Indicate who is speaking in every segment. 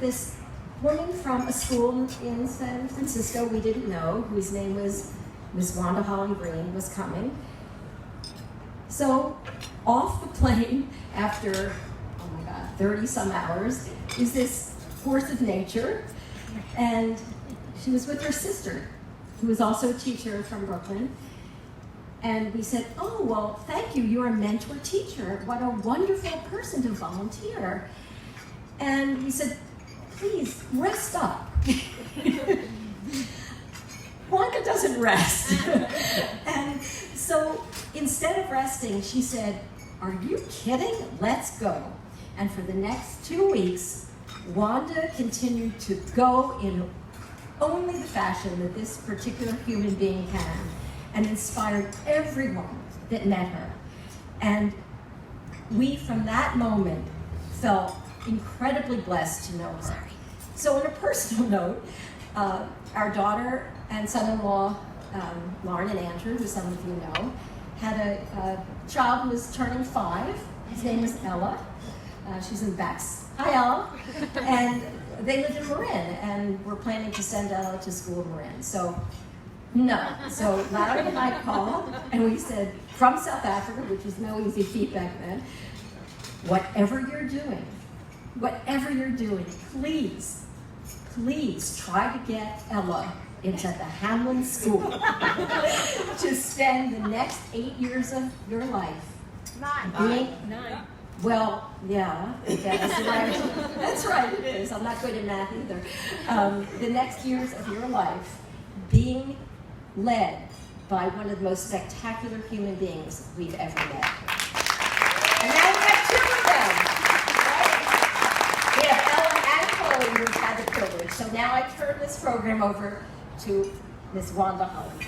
Speaker 1: this woman from a school in San Francisco we didn't know, whose name was Miss Wanda Holland Greene, was coming. So off the plane after, 30 some hours, is this force of nature. And she was with her sister, who was also a teacher from Brooklyn. And we said, oh, well, thank you, you're a mentor teacher. What a wonderful person to volunteer. And we said, please, rest up. Wanda doesn't rest. And so instead of resting, she said, are you kidding? Let's go. And for the next 2 weeks, Wanda continued to go in only the fashion that this particular human being can, and inspired everyone that met her. And we, from that moment, felt incredibly blessed to know her. So on a personal note, our daughter and son-in-law, Lauren and Andrew, who some of you know, had a child who was turning 5. His name was Ella. She's in the back. Hi, Ella. And they lived in Marin, and we're planning to send Ella to school in Marin. So, no. So Larry and I called, and we said, from South Africa, which was no easy feat back then, whatever you're doing, please try to get Ella into the Hamlin School to spend the next 8 years of your life.
Speaker 2: 9.
Speaker 1: Well, yeah, that's right, it is. I'm not good at math either. The next years of your life being led by one of the most spectacular human beings we've ever met. And now we have 2 of them, right? We have Ellen and Chloe, who've had the privilege. So now I turn this program over to Miss Wanda Holland.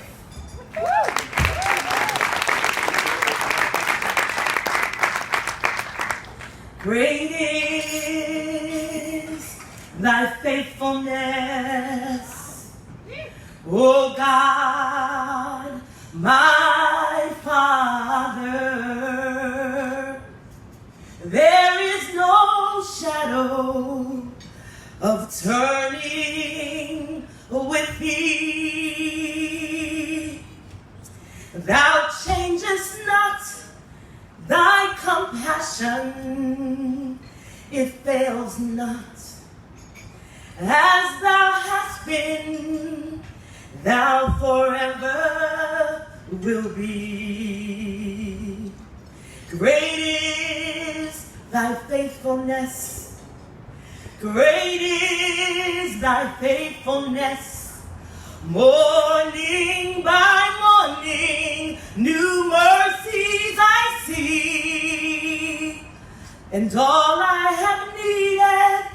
Speaker 3: Great is thy faithfulness, O God, my Father. There is no shadow of turning with thee. Thou changest not thy compassion, it fails not. As thou hast been, thou forever will be. Great is thy faithfulness. Great is thy faithfulness. Morning by morning, new mercies I see. And all I have needed,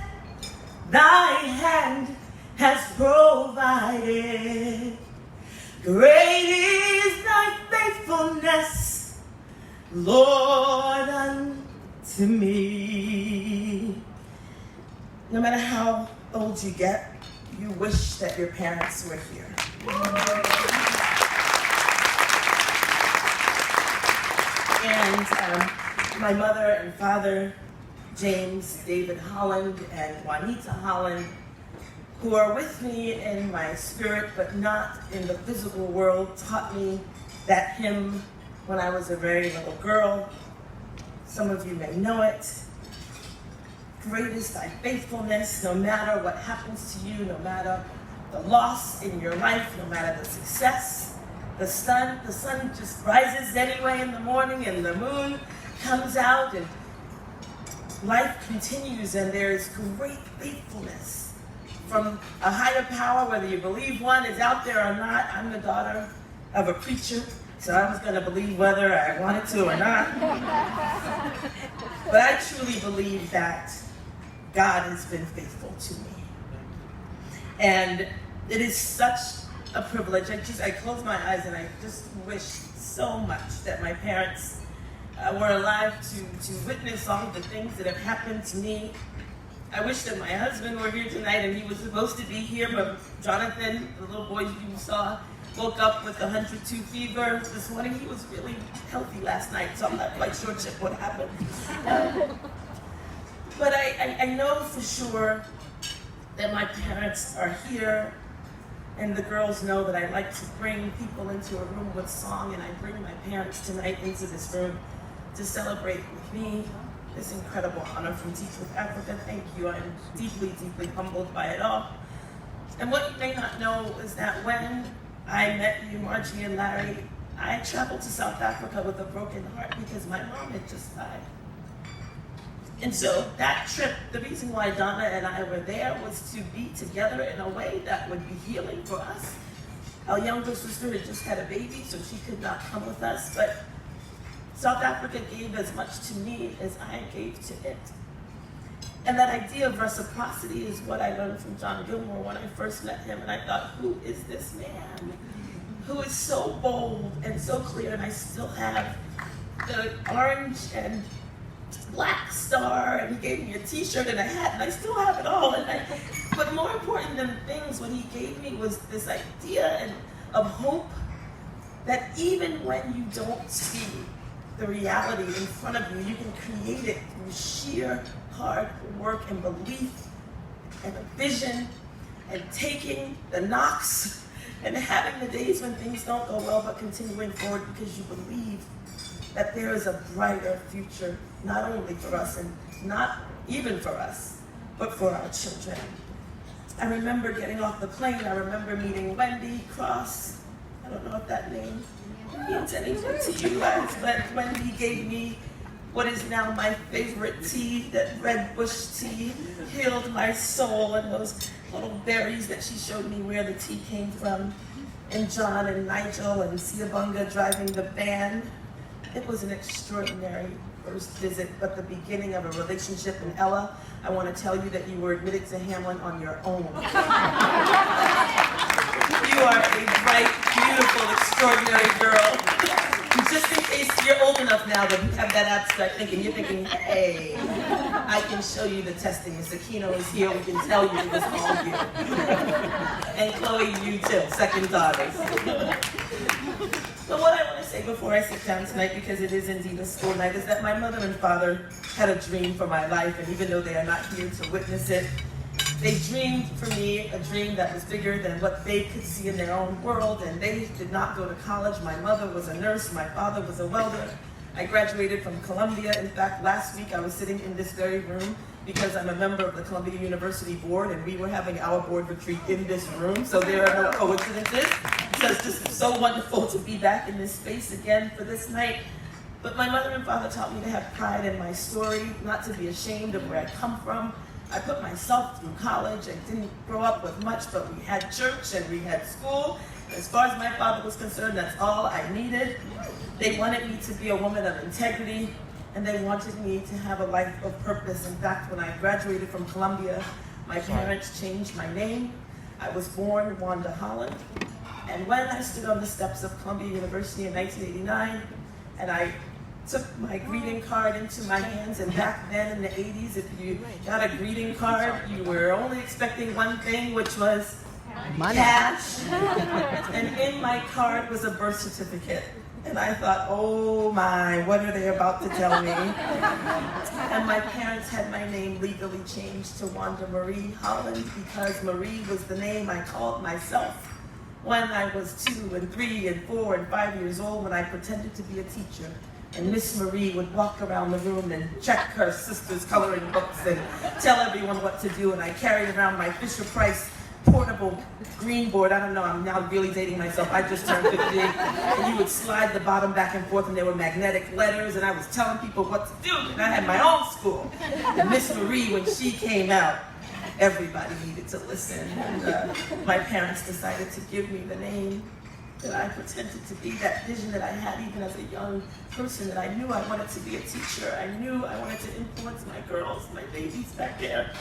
Speaker 3: thy hand has provided. Great is thy faithfulness, Lord, unto me. No matter how old you get, you wish that your parents were here. And my mother and father, James David Holland and Juanita Holland, who are with me in my spirit but not in the physical world, taught me that hymn when I was a very little girl. Some of you may know it. Great is thy faithfulness, no matter what happens to you, no matter the loss in your life, no matter the success. The sun just rises anyway in the morning, and the moon comes out, and life continues, and there is great faithfulness from a higher power, whether you believe one is out there or not. I'm the daughter of a preacher, so I was going to believe whether I wanted to or not. But I truly believe that God has been faithful to me. And it is such a privilege. I close my eyes and I just wish so much that my parents were alive to witness all of the things that have happened to me. I wish that my husband were here tonight, and he was supposed to be here, but Jonathan, the little boy you saw, woke up with 102 fever this morning. He was really healthy last night, so I'm not quite sure what happened. But I know for sure that my parents are here, and the girls know that I like to bring people into a room with song, and I bring my parents tonight into this room to celebrate with me this incredible honor from Teach with Africa. Thank you. I am deeply, deeply humbled by it all. And what you may not know is that when I met you, Margie and Larry, I traveled to South Africa with a broken heart because my mom had just died. And so that trip, the reason why Donna and I were there was to be together in a way that would be healing for us. Our younger sister had just had a baby, so she could not come with us, but South Africa gave as much to me as I gave to it. And that idea of reciprocity is what I learned from John Gilmore when I first met him, and I thought, who is this man who is so bold and so clear? And I still have the orange and black star, and he gave me a t-shirt and a hat, and I still have it all. But more important than things, what he gave me was this idea of hope that even when you don't see the reality in front of you, you can create it through sheer hard work and belief and a vision and taking the knocks and having the days when things don't go well, but continuing forward because you believe that there is a brighter future, not only for us and not even for us, but for our children. I remember getting off the plane. I remember meeting Wendy Cross. I don't know if that name means anything to you guys, but Wendy gave me what is now my favorite tea, that red bush tea, healed my soul, and those little berries that she showed me where the tea came from, and John and Nigel and Siabunga driving the van. It was an extraordinary first visit, but the beginning of a relationship. And Ella, I want to tell you that you were admitted to Hamlin on your own. You are a bright, beautiful, extraordinary girl. Just in case you're old enough now that you have that abstract thinking, you're thinking, hey, I can show you the testing. If Sakino is here, we can tell you it was all you. And Chloe, you too, second daughters. But what I want to say before I sit down tonight, because it is indeed a school night, is that my mother and father had a dream for my life, and even though they are not here to witness it, they dreamed for me a dream that was bigger than what they could see in their own world, and they did not go to college. My mother was a nurse, my father was a welder. I graduated from Columbia. In fact, last week I was sitting in this very room because I'm a member of the Columbia University Board, and we were having our board retreat in this room, so there are no coincidences. So it's just so wonderful to be back in this space again for this night. But my mother and father taught me to have pride in my story, not to be ashamed of where I come from. I put myself through college. I didn't grow up with much, but we had church and we had school. As far as my father was concerned, that's all I needed. They wanted me to be a woman of integrity, and they wanted me to have a life of purpose. In fact, when I graduated from Columbia, my parents changed my name. I was born Wanda Holland. And when I stood on the steps of Columbia University in 1989, and I took my greeting card into my hands, and back then in the 80s, if you got a greeting card, you were only expecting one thing, which was money. Cash. And in my card was a birth certificate. And I thought, oh my, what are they about to tell me? And my parents had my name legally changed to Wanda Marie Holland because Marie was the name I called myself when I was 2 and 3 and 4 and 5 years old, when I pretended to be a teacher. And Miss Marie would walk around the room and check her sister's coloring books and tell everyone what to do. And I carried around my Fisher-Price portable green board. I don't know, I'm now really dating myself. I just turned 50. And you would slide the bottom back and forth, and there were magnetic letters, and I was telling people what to do. And I had my own school. And Miss Marie, when she came out, everybody needed to listen. And my parents decided to give me the name that I pretended to be, that vision that I had even as a young person, that I knew I wanted to be a teacher. I knew I wanted to influence my girls, my babies back there.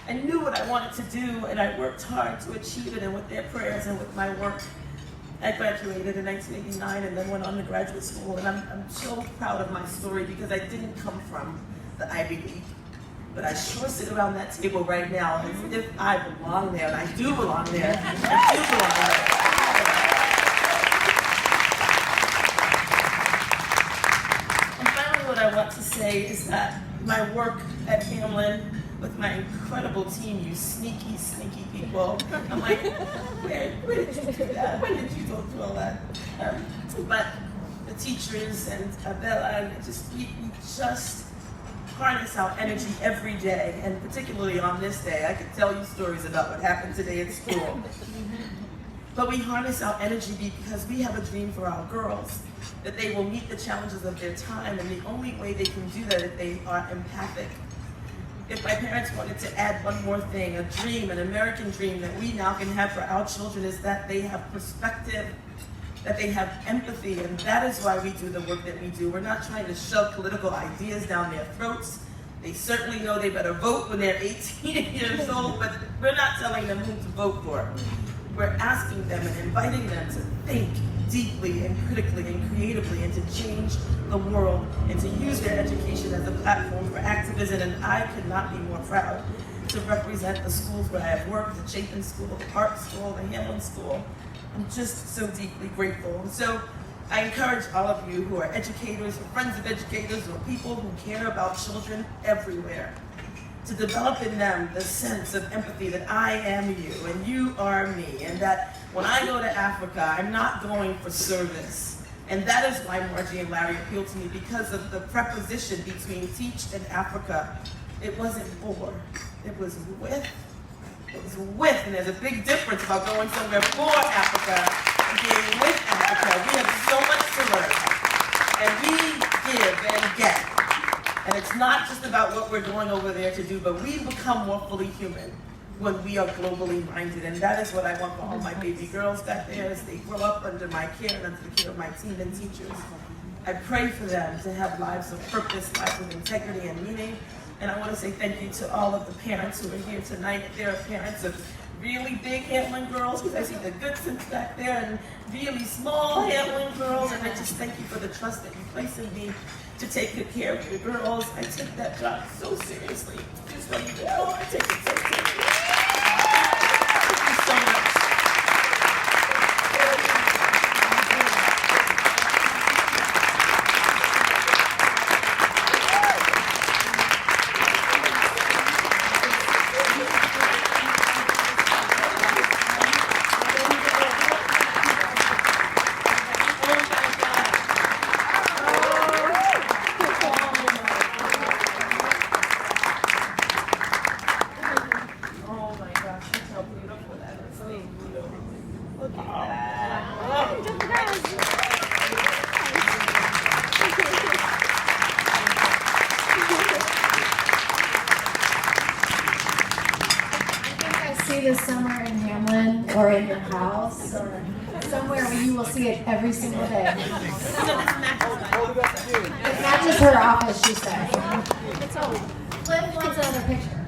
Speaker 3: I knew what I wanted to do, and I worked hard to achieve it, and with their prayers and with my work, I graduated in 1989 and then went on to graduate school. And I'm so proud of my story because I didn't come from the Ivy League. But I sure sit around that table right now as if I belong there, and I do belong there. I do belong there. And finally, what I want to say is that my work at Hamlin with my incredible team, you sneaky, sneaky people. I'm like, where did you do that? When did you go through all that? But the teachers and Bella, and we just harness our energy every day, and particularly on this day. I could tell you stories about what happened today at school. But we harness our energy because we have a dream for our girls, that they will meet the challenges of their time, and the only way they can do that is if they are empathic. If my parents wanted to add one more thing, a dream, an American dream that we now can have for our children, is that they have perspective, that they have empathy, and that is why we do the work that we do. We're not trying to shove political ideas down their throats. They certainly know they better vote when they're 18 years old, but we're not telling them who to vote for. We're asking them and inviting them to think deeply and critically and creatively, and to change the world, and to use their education as a platform for activism. And I could not be more proud to represent the schools where I have worked, the Chapin School, the Park School, the Hamlin School. I'm just so deeply grateful. And so I encourage all of you who are educators or friends of educators or people who care about children everywhere to develop in them the sense of empathy that I am you and you are me, and that when I go to Africa, I'm not going for service. And that is why Margie and Larry appealed to me, because of the preposition between teach and Africa. It wasn't for, it was with. It was with, and there's a big difference about going somewhere for Africa and being with Africa. We have so much to learn, and we give and get. And it's not just about what we're going over there to do, but we become more fully human when we are globally minded. And that is what I want for all my baby girls back there as they grow up under my care and under the care of my team and teachers. I pray for them to have lives of purpose, lives of integrity and meaning. And I want to say thank you to all of the parents who are here tonight. There are parents of really big Hamlin girls, because I see the Goodsons back there, and really small Hamlin girls. And I just thank you for the trust that you place in me to take good care of your girls. I take that job so seriously. Just so you know, I take it so seriously. Thank you so much.
Speaker 2: This summer in Hamlin or in your house or somewhere where you will see it every single day. It matches her office, she said. Cliff wants another picture.